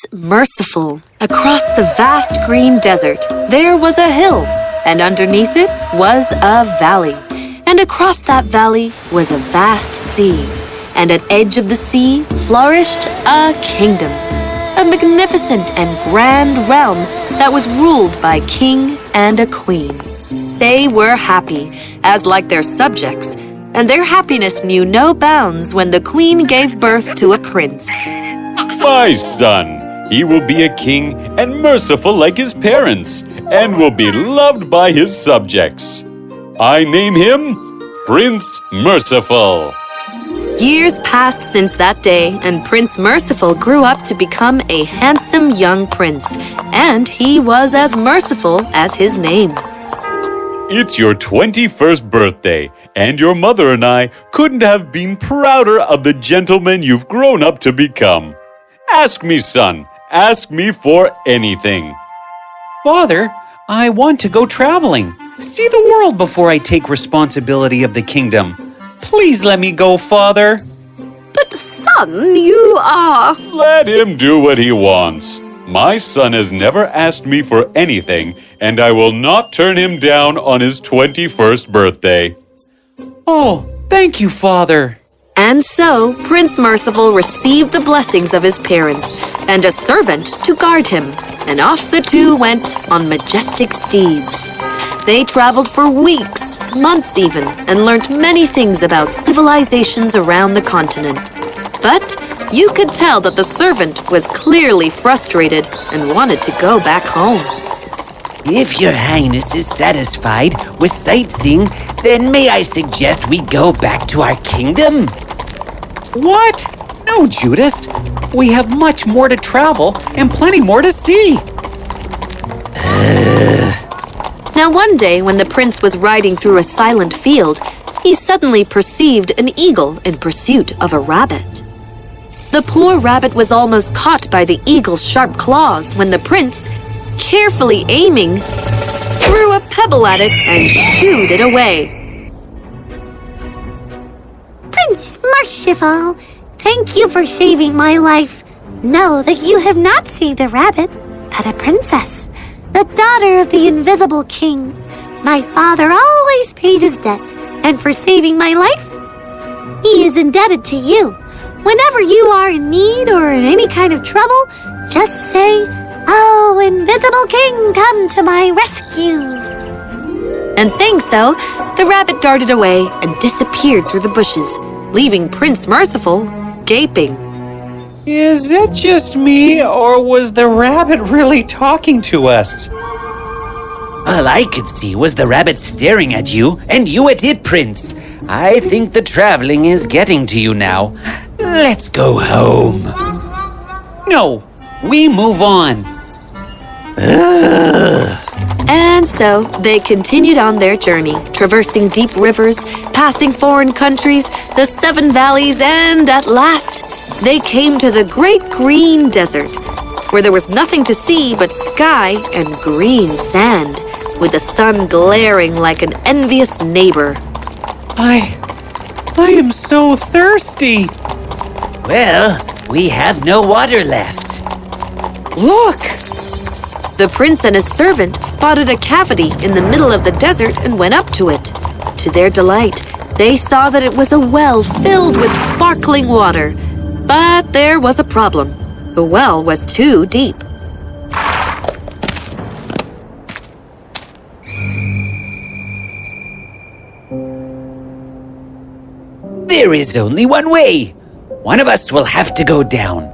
Prince Merciful. Across the vast green desert, there was a hill, and underneath it was a valley. And across that valley was a vast sea, and at the edge of the sea flourished a kingdom, a magnificent and grand realm that was ruled by a king and a queen. They were happy, as like their subjects, and their happiness knew no bounds when the queen gave birth to a prince. My son, he will be a king and merciful like his parents, and will be loved by his subjects. I name him Prince Merciful. Years passed since that day, and Prince Merciful grew up to become a handsome young prince, and he was as merciful as his name. It's your 21st birthday, and your mother and I couldn't have been prouder of the gentleman you've grown up to become. Ask me, son. Ask me for anything. Father, I want to go traveling. See the world before I take responsibility of the kingdom. Please let me go, Father. But son, you are... Let him do what he wants. My son has never asked me for anything, and I will not turn him down on his 21st birthday. Oh, thank you, Father. And so, Prince Merciful received the blessings of his parents and a servant to guard him, and off the two went on majestic steeds. They traveled for weeks, months even, and learned many things about civilizations around the continent. But you could tell that the servant was clearly frustrated and wanted to go back home. If your highness is satisfied with sightseeing, then may I suggest we go back to our kingdom? What? No, Judas. We have much more to travel and plenty more to see. Now one day, when the prince was riding through a silent field, he suddenly perceived an eagle in pursuit of a rabbit. The poor rabbit was almost caught by the eagle's sharp claws when the prince, carefully aiming, threw a pebble at it and shooed it away. Prince Merciful, thank you for saving my life. Know that you have not saved a rabbit, but a princess, the daughter of the invisible king. My father always pays his debt, and for saving my life, he is indebted to you. Whenever you are in need or in any kind of trouble, just say, "Oh, invisible king, come to my rescue." And saying so, the rabbit darted away and disappeared through the bushes, leaving Prince Merciful gaping. Is it just me, or was the rabbit really talking to us? All I could see was the rabbit staring at you, and you at it, Prince. I think the traveling is getting to you now. Let's go home. No, we move on. And so they continued on their journey, traversing deep rivers, passing foreign countries, the 7 valleys, and at last they came to the great green desert, where there was nothing to see but sky and green sand, with the sun glaring like an envious neighbor. I am so thirsty. Well, we have no water left. Look! The prince and his servant spotted a cavity in the middle of the desert and went up to it. To their delight, they saw that it was a well filled with sparkling water. But there was a problem. The well was too deep. There is only one way. One of us will have to go down.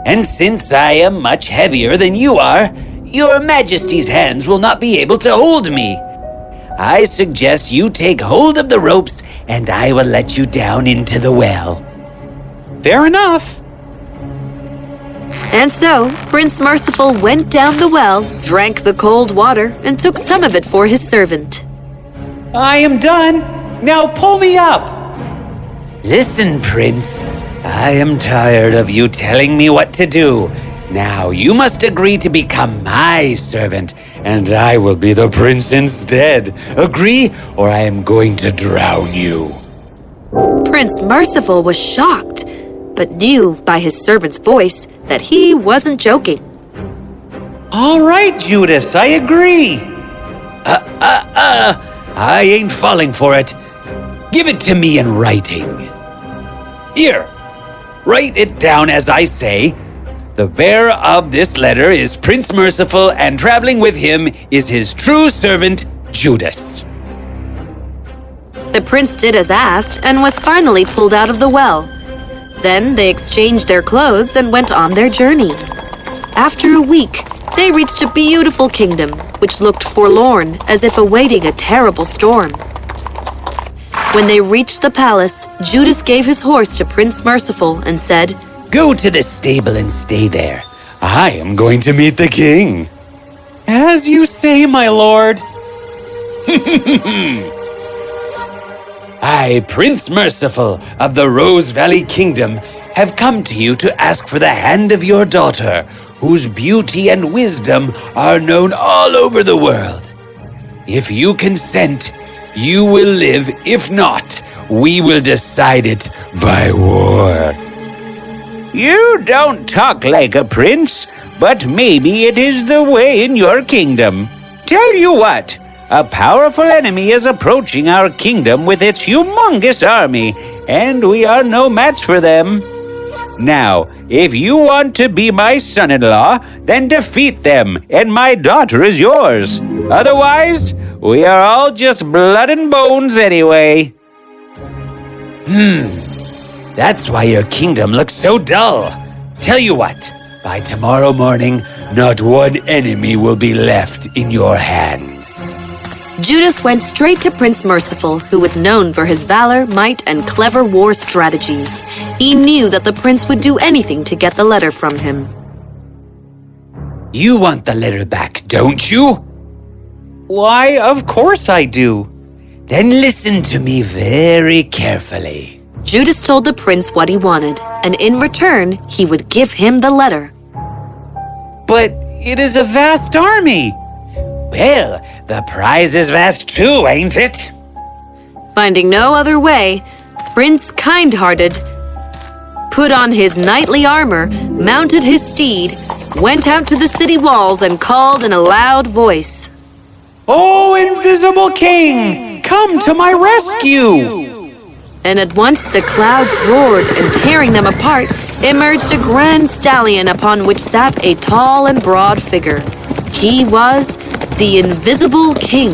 And since I am much heavier than you are, Your Majesty's hands will not be able to hold me. I suggest you take hold of the ropes, and I will let you down into the well. Fair enough. And so, Prince Merciful went down the well, drank the cold water, and took some of it for his servant. I am done. Now pull me up. Listen, Prince. I am tired of you telling me what to do. Now you must agree to become my servant, and I will be the prince instead. Agree, or I am going to drown you. Prince Merciful was shocked. but knew by his servant's voice that he wasn't joking. All right, Judas, I agree. I ain't falling for it. Give it to me in writing. Here, write it down as I say. The bearer of this letter is Prince Merciful, and traveling with him is his true servant, Judas. The prince did as asked and was finally pulled out of the well. Then they exchanged their clothes and went on their journey. After a week, they reached a beautiful kingdom, which looked forlorn, as if awaiting a terrible storm. When they reached the palace, Judas gave his horse to Prince Merciful and said, Go to the stable and stay there. I am going to meet the king. As you say, my lord. I, Prince Merciful of the Rose Valley Kingdom, have come to you to ask for the hand of your daughter, whose beauty and wisdom are known all over the world. If you consent, you will live. If not, we will decide it by war. You don't talk like a prince, but maybe it is the way in your kingdom. Tell you what, a powerful enemy is approaching our kingdom with its humongous army, and we are no match for them. Now, if you want to be my son-in-law, then defeat them, and my daughter is yours. Otherwise, we are all just blood and bones anyway. That's why your kingdom looks so dull. Tell you what, by tomorrow morning, not one enemy will be left in your hand. Judas went straight to Prince Merciful, who was known for his valor, might, and clever war strategies. He knew that the prince would do anything to get the letter from him. You want the letter back, don't you? Why, of course I do. Then listen to me very carefully. Judas told the prince what he wanted, and in return, he would give him the letter. But it is a vast army. Well, the prize is vast too, ain't it? Finding no other way, Prince Kindhearted put on his knightly armor, mounted his steed, went out to the city walls, and called in a loud voice, Oh, invisible king, come to my rescue! And at once the clouds roared, and tearing them apart, emerged a grand stallion upon which sat a tall and broad figure. He was the Invisible King.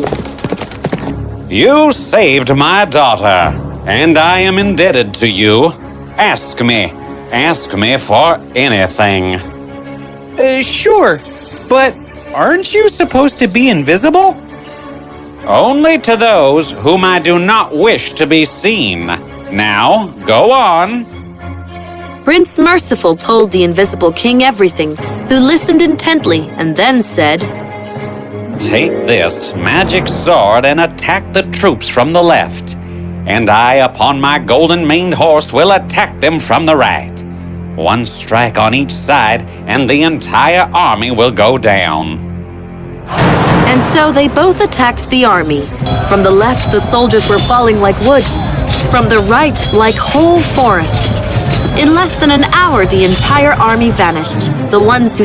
You saved my daughter, and I am indebted to you. Ask me for anything. Sure, but aren't you supposed to be invisible? Only to those whom I do not wish to be seen. Now, go on. Prince Merciful told the Invisible King everything, who listened intently and then said, Take this magic sword and attack the troops from the left, and I upon my golden-maned horse will attack them from the right. One strike on each side, and the entire army will go down. And so they both attacked the army. From the left, the soldiers were falling like wood. From the right, like whole forests. In less than an hour, the entire army vanished. The ones who